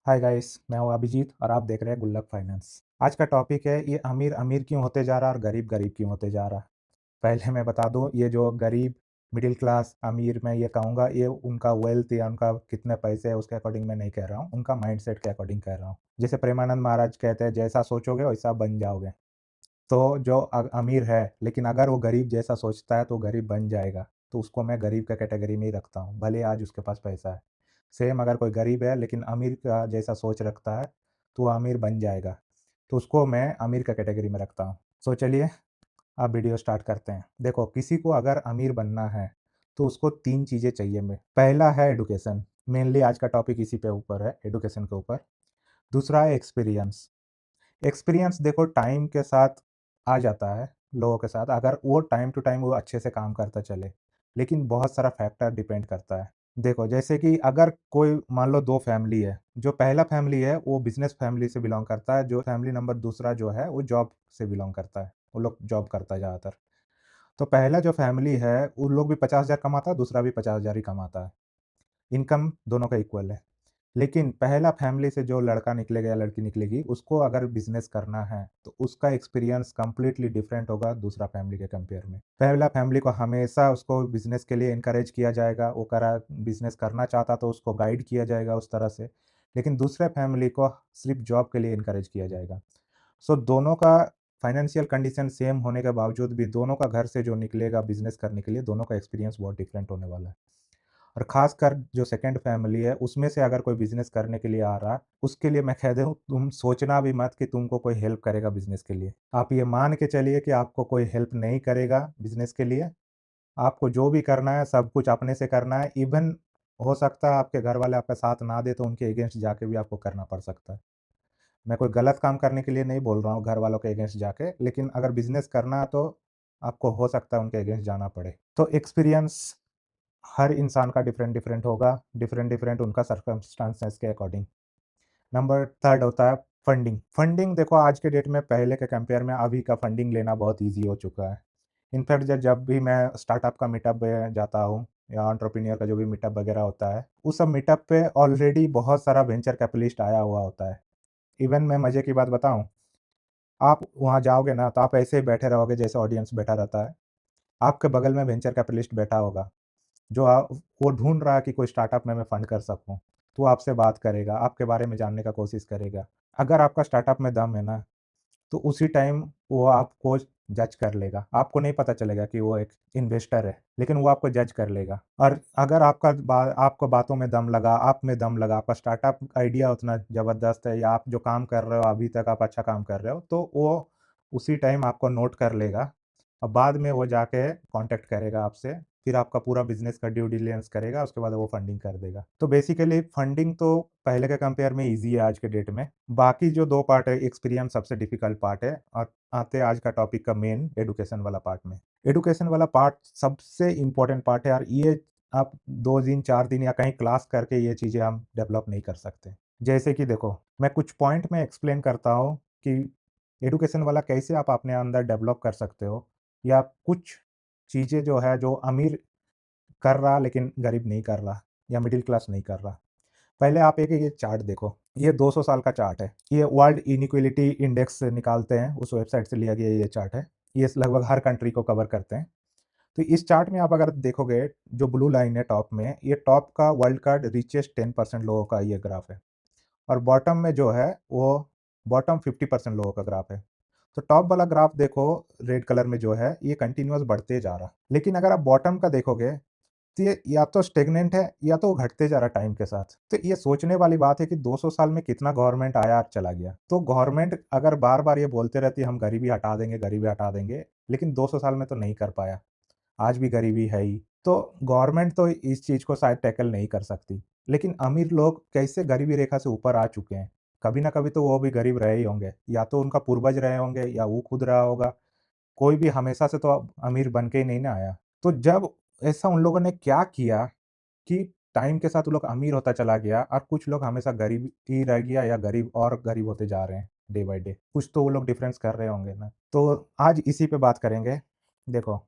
Hi guys, मैं हूँ अभिजीत और आप देख रहे हैं गुल्लक फाइनेंस। आज का टॉपिक है ये अमीर अमीर क्यों होते जा रहा है और गरीब गरीब क्यों होते जा रहा है। पहले मैं बता दूं, ये जो गरीब मिडिल क्लास अमीर मैं ये कहूँगा, ये उनका वेल्थ या उनका कितने पैसे है उसके अकॉर्डिंग मैं नहीं कह रहा हूँ, उनका माइंडसेट के अकॉर्डिंग कह रहा हूँ। जैसे प्रेमानंद महाराज कहते हैं, जैसा सोचोगे वैसा बन जाओगे। तो जो अमीर है लेकिन अगर वो गरीब जैसा सोचता है तो गरीब बन जाएगा, तो उसको मैं गरीब का कैटेगरी में ही रखता हूँ, भले आज उसके पास पैसा है। सेम अगर कोई गरीब है लेकिन अमीर का जैसा सोच रखता है तो वो अमीर बन जाएगा, तो उसको मैं अमीर का कैटेगरी में रखता हूँ। सो चलिए अब वीडियो स्टार्ट करते हैं। देखो, किसी को अगर अमीर बनना है तो उसको तीन चीज़ें चाहिए। में पहला है एडुकेशन। मेनली आज का टॉपिक इसी पे ऊपर है, एडुकेशन के ऊपर। दूसरा है एक्सपीरियंस। एक्सपीरियंस देखो टाइम के साथ आ जाता है लोगों के साथ, अगर वो टाइम टू टाइम वो अच्छे से काम करता चले, लेकिन बहुत सारा फैक्टर डिपेंड करता है। देखो, जैसे कि अगर कोई मान लो दो फैमिली है, जो पहला फैमिली है वो बिजनेस फैमिली से बिलोंग करता है, जो फैमिली नंबर दूसरा जो है वो जॉब से बिलोंग करता है, वो लोग जॉब करता है ज़्यादातर। तो पहला जो फैमिली है उन लोग भी 50,000 कमाता है, दूसरा भी 50,000 ही कमाता है। इनकम दोनों का इक्वल है। लेकिन पहला फैमिली से जो लड़का निकलेगा या लड़की निकलेगी, उसको अगर बिजनेस करना है तो उसका एक्सपीरियंस कंप्लीटली डिफरेंट होगा दूसरा फैमिली के कंपेयर में। पहला फैमिली को हमेशा उसको बिजनेस के लिए इनकरेज किया जाएगा, वो करा बिजनेस करना चाहता तो उसको गाइड किया जाएगा उस तरह से। लेकिन दूसरे फैमिली को सिर्फ जॉब के लिए इनकरेज किया जाएगा। सो दोनों का फाइनेंशियल कंडीशन सेम होने के बावजूद भी दोनों का घर से जो निकलेगा बिजनेस करने के लिए, दोनों का एक्सपीरियंस बहुत डिफरेंट होने वाला है। और खासकर जो सेकंड फैमिली है उसमें से अगर कोई बिजनेस करने के लिए आ रहा है, उसके लिए मैं कह दूँ, तुम सोचना भी मत कि तुमको कोई हेल्प करेगा बिजनेस के लिए। आप ये मान के चलिए कि आपको कोई हेल्प नहीं करेगा बिजनेस के लिए। आपको जो भी करना है सब कुछ अपने से करना है। इवन हो सकता है आपके घर वाले आपका साथ ना दे तो उनके अगेंस्ट जाके भी आपको करना पड़ सकता है। मैं कोई गलत काम करने के लिए नहीं बोल रहा हूँ घर वालों के अगेंस्ट जाके, लेकिन अगर बिजनेस करना है तो आपको हो सकता है उनके अगेंस्ट जाना पड़े। तो एक्सपीरियंस हर इंसान का डिफरेंट डिफरेंट होगा, डिफरेंट डिफरेंट उनका सर्कमस्टांसेस के अकॉर्डिंग। नंबर थर्ड होता है फंडिंग। फंडिंग देखो, आज के डेट में पहले के कंपेयर में अभी का फंडिंग लेना बहुत ईजी हो चुका है। इनफैक्ट जब जब भी मैं स्टार्टअप का मीटअप में जाता हूँ या एंटरप्रेन्योर का जो भी मीटअप वगैरह होता है, उस सब मीटअप पे ऑलरेडी बहुत सारा वेंचर कैपिटलिस्ट आया हुआ होता है। इवन मैं मज़े की बात बताऊँ, आप वहाँ जाओगे ना तो आप ऐसे ही बैठे रहोगे जैसे ऑडियंस बैठा रहता है। आपके बगल में वेंचर कैपिटलिस्ट बैठा होगा, जो वो ढूँढ रहा है कि कोई स्टार्टअप में मैं फंड कर सकूँ। तो वो आपसे बात करेगा, आपके बारे में जानने का कोशिश करेगा। अगर आपका स्टार्टअप में दम है ना, तो उसी टाइम वो आपको जज कर लेगा। आपको नहीं पता चलेगा कि वो एक इन्वेस्टर है, लेकिन वो आपको जज कर लेगा। और अगर आपको बातों में दम लगा, आप में दम लगा, आपका स्टार्टअप आइडिया उतना ज़बरदस्त है या आप जो काम कर रहे हो अभी तक आप अच्छा काम कर रहे हो, तो वो उसी टाइम आपको नोट कर लेगा और बाद में वो जाके कॉन्टैक्ट करेगा आपसे। फिर आपका पूरा बिज़नेस का ड्यू डिलिजेंस करेगा, उसके बाद वो फंडिंग कर देगा। तो बेसिकली फंडिंग तो पहले के कंपेयर में ईज़ी है आज के डेट में। बाकी जो 2 पार्ट है, एक्सपीरियंस सबसे डिफ़िकल्ट पार्ट है, और आते हैं आज का टॉपिक का मेन एडुकेशन वाला पार्ट में। एडुकेशन वाला पार्ट सबसे इम्पोर्टेंट पार्ट है, और ये आप 2 दिन, 4 दिन या कहीं क्लास करके ये चीज़ें हम डेवलप नहीं कर सकते। जैसे कि देखो, मैं कुछ पॉइंट में एक्सप्लेन करता हूँ कि एडुकेशन वाला कैसे आप अपने अंदर डेवलप कर सकते हो, या कुछ चीज़ें जो है जो अमीर कर रहा लेकिन गरीब नहीं कर रहा या मिडिल क्लास नहीं कर रहा। पहले आप एक ये चार्ट देखो, ये 200 साल का चार्ट है। ये वर्ल्ड इनइक्वालिटी इंडेक्स से निकालते हैं, उस वेबसाइट से लिया गया ये चार्ट है। ये लगभग हर कंट्री को कवर करते हैं। तो इस चार्ट में आप अगर देखोगे, जो ब्लू लाइन है टॉप में, ये टॉप का वर्ल्ड का रिचेस्ट 10% लोगों का ये ग्राफ है। और बॉटम में जो है वो बॉटम 50% लोगों का ग्राफ है। तो टॉप वाला ग्राफ देखो, रेड कलर में जो है ये कंटिन्यूअस बढ़ते जा रहा। लेकिन अगर आप बॉटम का देखोगे तो ये या तो स्टेगनेंट है या तो घटते जा रहा टाइम के साथ। तो ये सोचने वाली बात है कि 200 साल में कितना गवर्नमेंट आया और चला गया। तो गवर्नमेंट अगर बार बार ये बोलते रहती है हम गरीबी हटा देंगे, गरीबी हटा देंगे, लेकिन 200 साल में तो नहीं कर पाया। आज भी गरीबी है ही। तो गवर्नमेंट तो इस चीज़ को शायद टैकल नहीं कर सकती। लेकिन अमीर लोग कैसे गरीबी रेखा से ऊपर आ चुके हैं। कभी ना कभी तो वो भी गरीब रहे ही होंगे, या तो उनका पूर्वज रहे होंगे या वो खुद रहा होगा। कोई भी हमेशा से तो अमीर बन के ही नहीं ना आया। तो जब ऐसा उन लोगों ने क्या किया कि टाइम के साथ वो लोग अमीर होता चला गया और कुछ लोग हमेशा गरीब ही रह गया या गरीब और गरीब होते जा रहे हैं डे बाय डे। कुछ तो वो लोग डिफरेंस कर रहे होंगे ना। तो आज इसी पे बात करेंगे। देखो,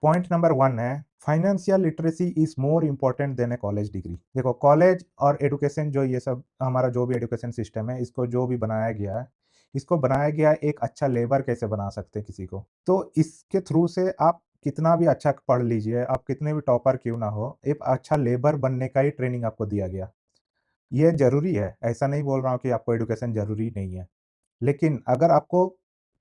पॉइंट नंबर 1 है, financial literacy is more important then a college degree. देखो कॉलेज और एजुकेशन जो ये सब हमारा जो भी एजुकेशन सिस्टम है, इसको जो भी बनाया गया है, इसको बनाया गया है एक अच्छा लेबर कैसे बना सकते हैं किसी को। तो इसके थ्रू से आप कितना भी अच्छा पढ़ लीजिए, आप कितने भी टॉपर क्यों ना हो, एक अच्छा लेबर बनने का ही ट्रेनिंग आपको दिया गया। ये ज़रूरी है, ऐसा नहीं बोल रहा हूँ कि आपको एजुकेशन ज़रूरी नहीं है। लेकिन अगर आपको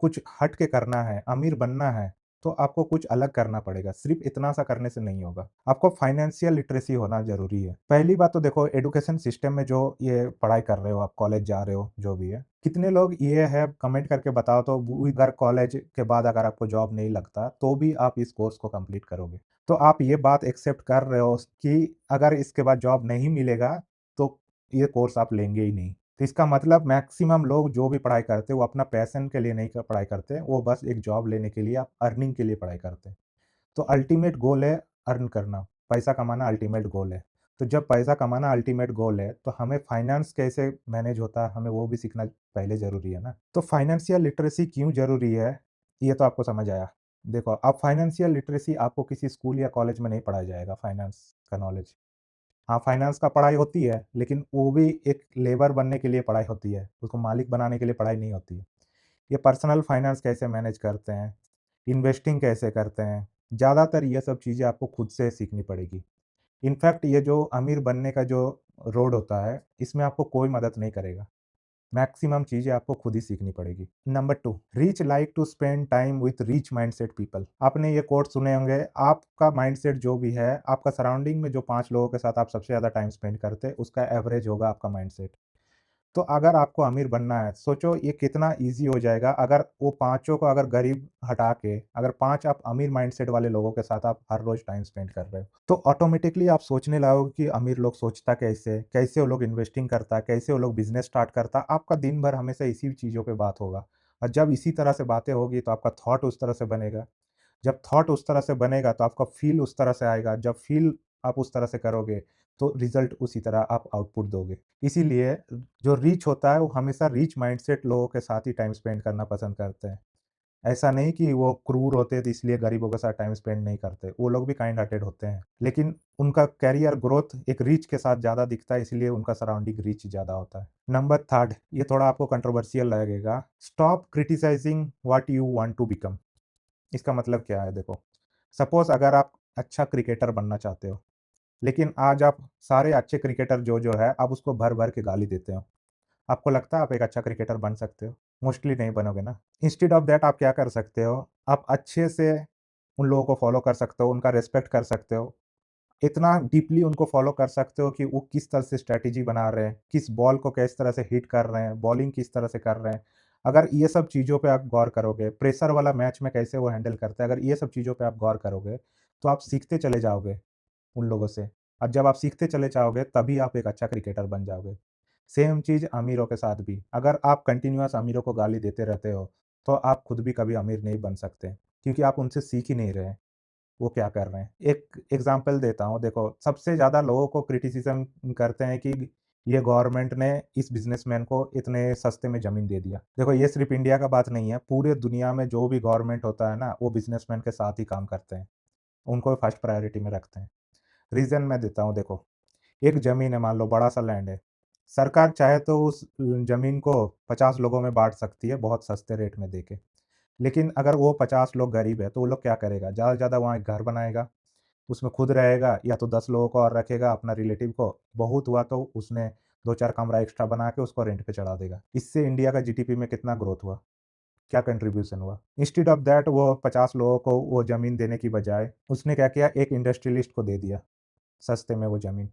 कुछ हट के करना है, अमीर बनना है, तो आपको कुछ अलग करना पड़ेगा, सिर्फ़ इतना सा करने से नहीं होगा। आपको फाइनेंशियल लिटरेसी होना ज़रूरी है। पहली बात तो देखो एजुकेशन सिस्टम में जो ये पढ़ाई कर रहे हो आप, कॉलेज जा रहे हो, जो भी है, कितने लोग ये है कमेंट करके बताओ तो वो अगर कॉलेज के बाद अगर आपको जॉब नहीं लगता, तो भी आप इस कोर्स को कंप्लीट करोगे। तो आप ये बात एक्सेप्ट कर रहे हो कि अगर इसके बाद जॉब नहीं मिलेगा, तो ये कोर्स आप लेंगे ही नहीं। तो इसका मतलब मैक्सिमम लोग जो भी पढ़ाई करते हैं, वो अपना पैशन के लिए नहीं पढ़ाई करते, वो बस एक जॉब लेने के लिए, आप अर्निंग के लिए पढ़ाई करते हैं। तो अल्टीमेट गोल है अर्न करना, पैसा कमाना अल्टीमेट गोल है। तो जब पैसा कमाना अल्टीमेट गोल है, तो हमें फाइनेंस कैसे मैनेज होता है, हमें वो भी सीखना पहले ज़रूरी है ना। तो फाइनेंशियल लिटरेसी क्यों ज़रूरी है, ये तो आपको समझ आया। देखो, अब फाइनेंशियल लिटरेसी आपको किसी स्कूल या कॉलेज में नहीं पढ़ाया जाएगा फाइनेंस का नॉलेज। हाँ, फाइनेंस का पढ़ाई होती है, लेकिन वो भी एक लेबर बनने के लिए पढ़ाई होती है, उसको मालिक बनाने के लिए पढ़ाई नहीं होती है। ये पर्सनल फाइनेंस कैसे मैनेज करते हैं, इन्वेस्टिंग कैसे करते हैं, ज़्यादातर ये सब चीज़ें आपको खुद से सीखनी पड़ेगी। इनफैक्ट ये जो अमीर बनने का जो रोड होता है, इसमें आपको कोई मदद नहीं करेगा। मैक्सिमम चीज़ें आपको खुद ही सीखनी पड़ेगी। Number 2, rich like to spend time with rich mindset people. आपने ये कोट सुने होंगे, आपका माइंडसेट जो भी है, आपका सराउंडिंग में जो 5 लोगों के साथ आप सबसे ज़्यादा टाइम स्पेंड करते हैं, उसका एवरेज होगा आपका माइंडसेट। तो अगर आपको अमीर बनना है, सोचो ये कितना ईज़ी हो जाएगा अगर वो पाँचों को अगर गरीब हटा के, अगर 5 आप अमीर माइंडसेट वाले लोगों के साथ आप हर रोज़ टाइम स्पेंड कर रहे हो, तो ऑटोमैटिकली आप सोचने लगोगे कि अमीर लोग सोचता कैसे? कैसे वो लोग इन्वेस्टिंग करता? कैसे वो लोग बिज़नेस स्टार्ट करता? आपका दिन भर हमेशा इसी चीज़ों पे बात होगा और जब इसी तरह से बातें होगी, तो आपका थॉट उस तरह से बनेगा। जब थॉट उस तरह से बनेगा, तो आपका फ़ील उस तरह से आएगा। जब फ़ील आप उस तरह से करोगे, तो रिज़ल्ट उसी तरह आप आउटपुट दोगे। इसीलिए जो रीच होता है, वो हमेशा रीच माइंडसेट लोगों के साथ ही टाइम स्पेंड करना पसंद करते हैं। ऐसा नहीं कि वो क्रूर होते हैं, तो इसलिए गरीबों के साथ टाइम स्पेंड नहीं करते। वो लोग भी काइंड हार्टेड होते हैं। लेकिन उनका करियर ग्रोथ एक रीच के साथ ज़्यादा दिखता है, इसलिए उनका सराउंडिंग रीच ज़्यादा होता है। नंबर 3, ये थोड़ा आपको कंट्रोवर्शियल लगेगा। Stop criticising what you want to become. इसका मतलब क्या है देखो, सपोज़ अगर आप अच्छा क्रिकेटर बनना चाहते हो, लेकिन आज आप सारे अच्छे क्रिकेटर जो है, आप उसको भर-भर के गाली देते हो। आपको लगता है आप एक अच्छा क्रिकेटर बन सकते हो? मोस्टली नहीं बनोगे ना। इंस्टेड ऑफ दैट आप क्या कर सकते हो, आप अच्छे से उन लोगों को फ़ॉलो कर सकते हो, उनका रिस्पेक्ट कर सकते हो। इतना डीपली उनको फ़ॉलो कर सकते हो कि वो किस तरह से स्ट्रैटेजी बना रहे हैं, किस बॉल को किस तरह से हिट कर रहे हैं, बॉलिंग किस तरह से कर रहे हैं। अगर ये सब चीज़ों पे आप गौर करोगे, प्रेशर वाला मैच में कैसे वो हैंडल करते हैं, अगर ये सब चीज़ों पे आप गौर करोगे, तो आप सीखते चले जाओगे उन लोगों से। और जब आप सीखते चले जाओगे, तभी आप एक अच्छा क्रिकेटर बन जाओगे। सेम चीज़ अमीरों के साथ भी। अगर आप कंटीन्यूअस अमीरों को गाली देते रहते हो, तो आप खुद भी कभी अमीर नहीं बन सकते, क्योंकि आप उनसे सीख ही नहीं रहे। वो क्या कर रहे हैं। एक एग्ज़ाम्पल देता हूँ, देखो सबसे ज़्यादा लोगों को क्रिटिसिज़्म करते हैं कि ये गवर्नमेंट ने इस बिज़नेसमैन को इतने सस्ते में ज़मीन दे दिया। देखो ये सिर्फ़ इंडिया का बात नहीं है, पूरे दुनिया में जो भी गवर्नमेंट होता है ना, वो बिज़नेसमैन के साथ ही काम करते हैं। उनको फर्स्ट प्रायोरिटी में रखते हैं। रीज़न मैं देता हूँ देखो, एक ज़मीन है मान लो बड़ा-सा लैंड है। सरकार चाहे तो उस ज़मीन को 50 लोगों में बाँट सकती है बहुत सस्ते रेट में देके। लेकिन अगर वो 50 लोग गरीब है, तो वो लोग क्या करेगा? ज़्यादा से ज़्यादा वहाँ एक घर बनाएगा, उसमें खुद रहेगा या तो 10 लोगों को और रखेगा अपना रिलेटिव को, बहुत हुआ तो उसने 2-4 कमरा एक्स्ट्रा बना के उसको रेंट पे चढ़ा देगा। इससे इंडिया का जीडीपी में कितना ग्रोथ हुआ? क्या कंट्रीब्यूशन हुआ? इंस्टेड ऑफ दैट वो 50 लोगों को वो ज़मीन देने की बजाय उसने क्या किया, एक इंडस्ट्रियलिस्ट को दे दिया, सस्ते में वो ज़मीन।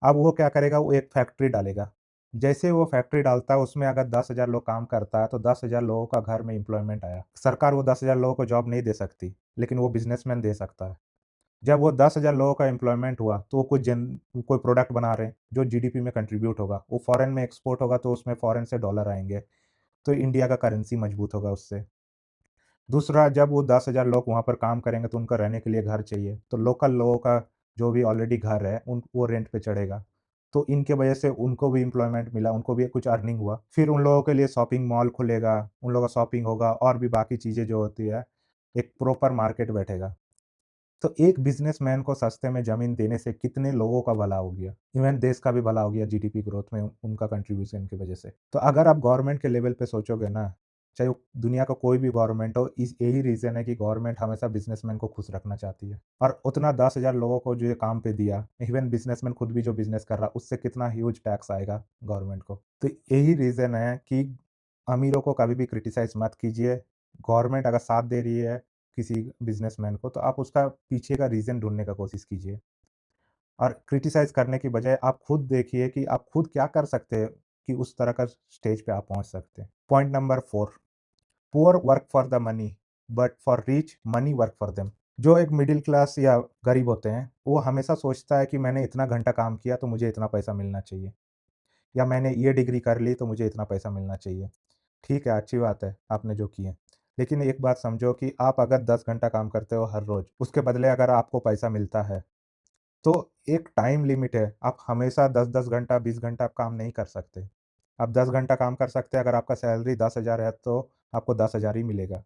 अब वो क्या करेगा, वो एक फैक्ट्री डालेगा। जैसे वो फैक्ट्री डालता है, उसमें अगर 10,000 लोग काम करता है, तो 10,000 लोगों का घर में एम्प्लॉयमेंट आया। सरकार वो 10,000 लोगों को जॉब नहीं दे सकती, लेकिन वो बिज़नेसमैन दे सकता है। जब वो 10,000 लोगों का एम्प्लॉयमेंट हुआ, तो वो कोई प्रोडक्ट बना रहे हैं, जो जीडीपी में कंट्रीब्यूट होगा। वो फॉरेन में एक्सपोर्ट होगा, तो उसमें फॉरेन से डॉलर आएँगे, तो इंडिया का करेंसी मजबूत होगा उससे। दूसरा, जब वो 10,000 लोग वहाँ पर काम करेंगे, तो उनको रहने के लिए घर चाहिए, तो लोकल लोगों का जो भी ऑलरेडी घर है, उन वो रेंट पे चढ़ेगा। तो इनके वजह से उनको भी एम्प्लॉयमेंट मिला, उनको भी कुछ अर्निंग हुआ। फिर उन लोगों के लिए शॉपिंग मॉल खुलेगा, उन लोगों का शॉपिंग होगा और भी बाकी चीज़ें जो होती है, एक प्रॉपर मार्केट बैठेगा। तो एक बिज़नेसमैन को सस्ते में ज़मीन देने से कितने लोगों का भला हो गया, इवन देश का भी भला हो गया जीडीपी ग्रोथ में उनका कंट्रीब्यूशन की वजह से। तो अगर आप गवर्नमेंट के लेवल पे सोचोगे ना, चाहे वो दुनिया का कोई भी गवर्नमेंट हो, इस यही रीज़न है कि गवर्नमेंट हमेशा बिज़नेसमैन को खुश रखना चाहती है। और उतना 10,000 लोगों को जो ये काम पे दिया, इवन बिज़नेसमैन खुद भी जो बिज़नेस कर रहा, उससे कितना ह्यूज टैक्स आएगा गवर्नमेंट को। तो यही रीज़न है कि अमीरों को कभी भी क्रिटिसाइज़ मत कीजिए। गवर्नमेंट अगर साथ दे रही है किसी बिज़नेसमैन को, तो आप उसका पीछे का रीज़न ढूँढने का कोशिश कीजिए। और क्रिटिसाइज़ करने की बजाय आप खुद देखिए कि आप खुद क्या कर सकते हैं कि उस तरह का स्टेज पे आप पहुँच सकते हैं। Point number 4, poor work for the money, but for rich money work for them. जो एक मिडल क्लास या गरीब होते हैं, वो हमेशा सोचता है कि मैंने इतना घंटा काम किया तो मुझे इतना पैसा मिलना चाहिए, या मैंने ये डिग्री कर ली तो मुझे इतना पैसा मिलना चाहिए। ठीक है, अच्छी बात है आपने जो की है। लेकिन एक बात समझो कि आप अगर 10 घंटा काम करते हो हर रोज़, उसके बदले अगर आपको पैसा मिलता है, तो एक टाइम लिमिट है। आप हमेशा 10-10 घंटा, 20 घंटा आप काम नहीं कर सकते। आप 10 घंटा काम कर सकते हैं, अगर आपका सैलरी 10,000 है तो आपको 10,000 ही मिलेगा।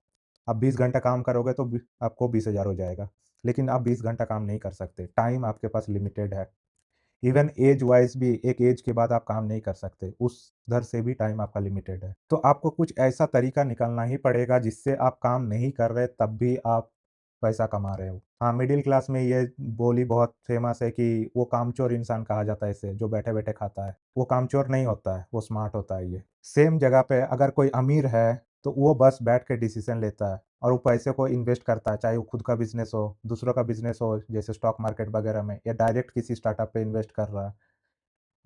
आप 20 घंटा काम करोगे तो बी आपको 20,000 हो जाएगा। लेकिन आप 20 घंटा काम नहीं कर सकते, टाइम आपके पास लिमिटेड है। इवन ऐज वाइज़ भी एक ऐज के बाद आप काम नहीं कर सकते, उस दर से भी टाइम आपका लिमिटेड है। तो आपको कुछ ऐसा तरीका निकालना ही पड़ेगा जिससे आप काम नहीं कर रहे तब भी आप पैसा कमा रहे हो। हाँ, मिडल क्लास में ये बोली बहुत फ़ेमस है कि वो कामचोर इंसान कहा जाता है इसे, जो बैठे-बैठे खाता है। वो कामचोर नहीं होता है, वो स्मार्ट होता है ये। सेम जगह पे अगर कोई अमीर है, तो वो बस बैठ के डिसीज़न लेता है और वो पैसे को इन्वेस्ट करता है, चाहे वो खुद का बिज़नेस हो, दूसरों का बिज़नेस हो, जैसे स्टॉक मार्केट वगैरह में, या डायरेक्ट किसी स्टार्टअप पे इन्वेस्ट कर रहा है,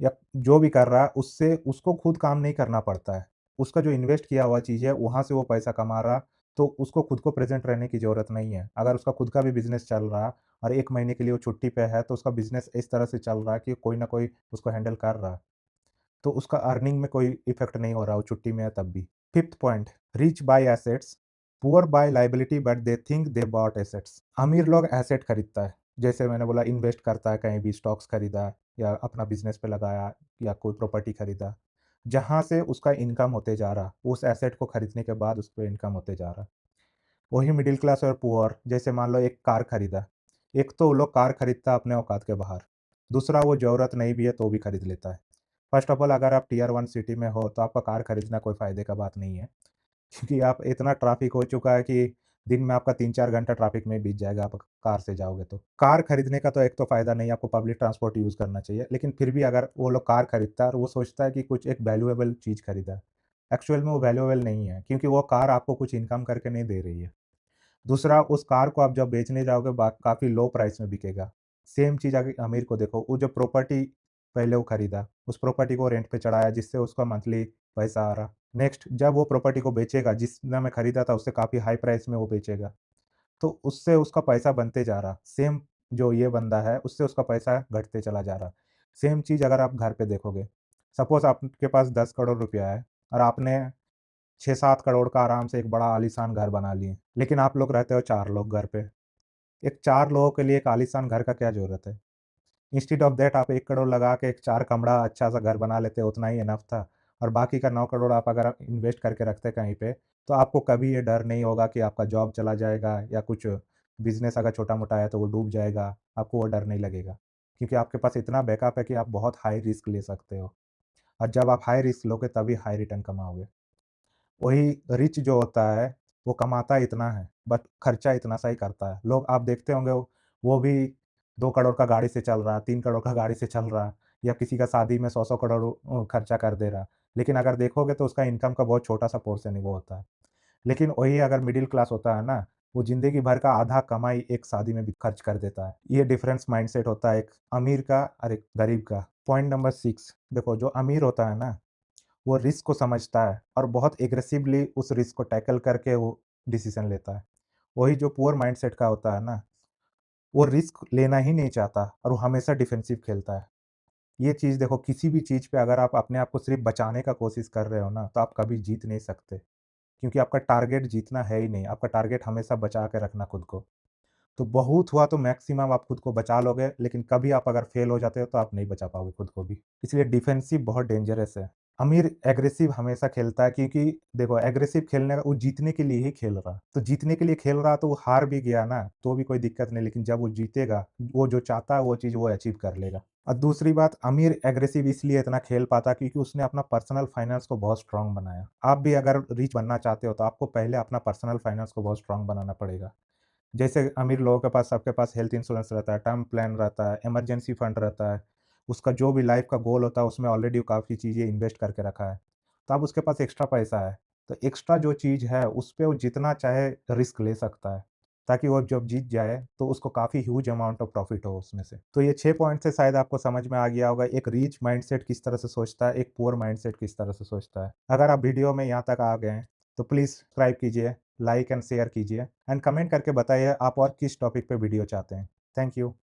या जो भी कर रहा है, उससे उसको खुद काम नहीं करना पड़ता है। उसका जो इन्वेस्ट किया हुआ चीज़ है, वहाँ से वो पैसा कमा रहा, तो उसको खुद को प्रेज़ेंट रहने की ज़रूरत नहीं है। अगर उसका खुद का भी बिज़नेस चल रहा और 1 महीने के लिए वो छुट्टी पे है, तो उसका बिज़नेस इस तरह से चल रहा है कि कोई न कोई उसको हैंडल कर रहा है। तो उसका अर्निंग में कोई इफ़ेक्ट नहीं हो रहा, वो छुट्टी में है तब भी। Fifth point, rich by assets, poor by liability but they think they bought assets. अमीर लोग एसेट खरीदता है, जैसे मैंने बोला इन्वेस्ट करता है, कहीं भी स्टॉक्स खरीदा या अपना बिज़नेस पे लगाया या कोई प्रॉपर्टी खरीदा, जहाँ से उसका इनकम होते जा रहा, उस एसेट को खरीदने के बाद उसपे इनकम होते जा रहा। वही मिडिल क्लास और पुअर, जैसे मान लो एक कार खरीदा, एक तो वो लोग कार खरीदता है अपने औकात के बाहर, दूसरा वो ज़रूरत नहीं भी है तो भी खरीद लेता है। फर्स्ट ऑफ ऑल अगर आप टियर 1 सिटी में हो तो आपका कार खरीदना कोई फ़ायदे का बात नहीं है, क्योंकि आप इतना ट्रैफ़िक हो चुका है कि दिन में आपका 3-4 घंटा ट्रैफ़िक में बीत जाएगा, आप कार से जाओगे तो। कार खरीदने का तो एक तो फ़ायदा नहीं है, आपको पब्लिक ट्रांसपोर्ट यूज़ करना चाहिए, लेकिन फिर भी अगर वो लोग कार खरीदता है और वो सोचता है कि कुछ एक वैल्यूएबल चीज़ खरीदा है, एक्चुअल में वो वैल्यूएबल नहीं है, क्योंकि वो कार आपको कुछ इनकम करके नहीं दे रही है। दूसरा, उस कार को आप जब बेचने जाओगे काफ़ी लो प्राइस में बिकेगा। सेम चीज़ अगर अमीर को देखो, वो जो प्रॉपर्टी पहले वो खरीदा, उस प्रॉपर्टी को रेंट पे चढ़ाया जिससे उसका मंथली पैसा आ रहा। नेक्स्ट जब वो प्रॉपर्टी को बेचेगा, जिसने में खरीदा था उससे काफ़ी हाई प्राइस में वो बेचेगा, तो उससे उसका पैसा बनते जा रहा। सेम जो ये बंदा है, उससे उसका पैसा घटते चला जा रहा। सेम चीज़ अगर आप घर पे देखोगे, सपोज़ आपके पास 10 करोड़ रुपया है और आपने 6-7 करोड़ का आराम से एक बड़ा आलीशान घर बना लिए। लेकिन आप लोग रहते हो 4 लोग घर पे। एक 4 लोगों के लिए एक आलीशान घर का क्या ज़रूरत है? इंस्टीड ऑफ दैट आप 1 करोड़ लगा के एक 4 कमरा अच्छा-सा घर बना लेते, उतना ही इनफ था, और बाकी का 9 करोड़ आप अगर इन्वेस्ट करके रखते कहीं पे, तो आपको कभी ये डर नहीं होगा कि आपका जॉब चला जाएगा या कुछ बिज़नेस अगर छोटा-मोटा है तो वो डूब जाएगा, आपको वो डर नहीं लगेगा। क्योंकि आपके पास इतना बैकअप है कि आप बहुत हाई रिस्क ले सकते हो, और जब आप हाई रिस्क लोगे तभी हाई रिटर्न कमाओगे। वही रिच जो होता है, वो कमाता इतना है, बट खर्चा इतना सा ही करता है। लोग आप देखते होंगे वो भी 2 करोड़ का गाड़ी से चल रहा, 3 करोड़ का गाड़ी से चल रहा, या किसी का शादी में 100-100 करोड़ खर्चा कर दे रहा। लेकिन अगर देखोगे तो उसका इनकम का बहुत छोटा-सा पोर्शन ही वो होता है। लेकिन वही अगर मिडल क्लास होता है ना, वो ज़िंदगी भर का आधा कमाई एक शादी में भी खर्च कर देता है। ये डिफरेंस माइंडसेट होता है एक अमीर का और एक गरीब का। पॉइंट नंबर 6, देखो जो अमीर होता है ना, वो रिस्क को समझता है और बहुत एग्रेसिवली उस रिस्क को टैकल करके वो डिसीज़न लेता है। वही जो पुअर माइंडसेट का होता है ना, वो रिस्क लेना ही नहीं चाहता और वो हमेशा डिफेंसिव खेलता है। ये चीज़ देखो, किसी भी चीज़ पे अगर आप अपने आप को सिर्फ़ बचाने का कोशिश कर रहे हो ना, तो आप कभी जीत नहीं सकते। क्योंकि आपका टारगेट जीतना है ही नहीं, आपका टारगेट हमेशा बचा के रखना खुद को। तो बहुत हुआ तो मैक्सिमम आप खुद को बचा लोगे, लेकिन कभी आप अगर फेल हो जाते हो तो आप नहीं बचा पाओगे खुद को भी। इसलिए डिफेंसिव बहुत डेंजरस है। अमीर एग्रेसिव हमेशा खेलता है क्योंकि देखो एग्रेसिव खेलने का वो जीतने के लिए ही खेल रहा। तो जीतने के लिए खेल रहा तो वो हार भी गया ना, तो भी कोई दिक्कत नहीं, लेकिन जब वो जीतेगा, वो जो चाहता है वो चीज़ वो अचीव कर लेगा। और दूसरी बात अमीर एग्रेसिव इसलिए इतना खेल पाता क्योंकि उसने अपना पर्सनल फाइनेंस को बहुत स्ट्रॉन्ग बनाया। आप भी अगर रिच बनना चाहते हो तो आपको पहले अपना पर्सनल फाइनेंस को बहुत स्ट्रॉन्ग बनाना पड़ेगा। जैसे अमीर लोगों के पास सबके पास हेल्थ इंश्योरेंस रहता है, टर्म प्लान रहता है, इमरजेंसी फंड रहता है। उसका जो भी लाइफ का गोल होता है उसमें ऑलरेडी वो काफ़ी चीज़ें इन्वेस्ट करके रखा है। तो अब उसके पास एक्स्ट्रा पैसा है, तो एक्स्ट्रा जो चीज़ है उस पे वो जितना चाहे रिस्क ले सकता है, ताकि वो जब जीत जाए तो उसको काफ़ी ह्यूज अमाउंट ऑफ प्रॉफिट हो उसमें से। तो ये 6 पॉइंट से शायद आपको समझ में आ गया होगा, एक रिच माइंडसेट किस तरह से सोचता है, एक पुअर माइंडसेट किस तरह से सोचता है। अगर आप वीडियो में यहाँ तक आ गए हैं, तो प्लीज़ सब्सक्राइब कीजिए, लाइक एंड शेयर कीजिए एंड कमेंट करके बताइए आप और किस टॉपिक पे वीडियो चाहते हैं। Thank you.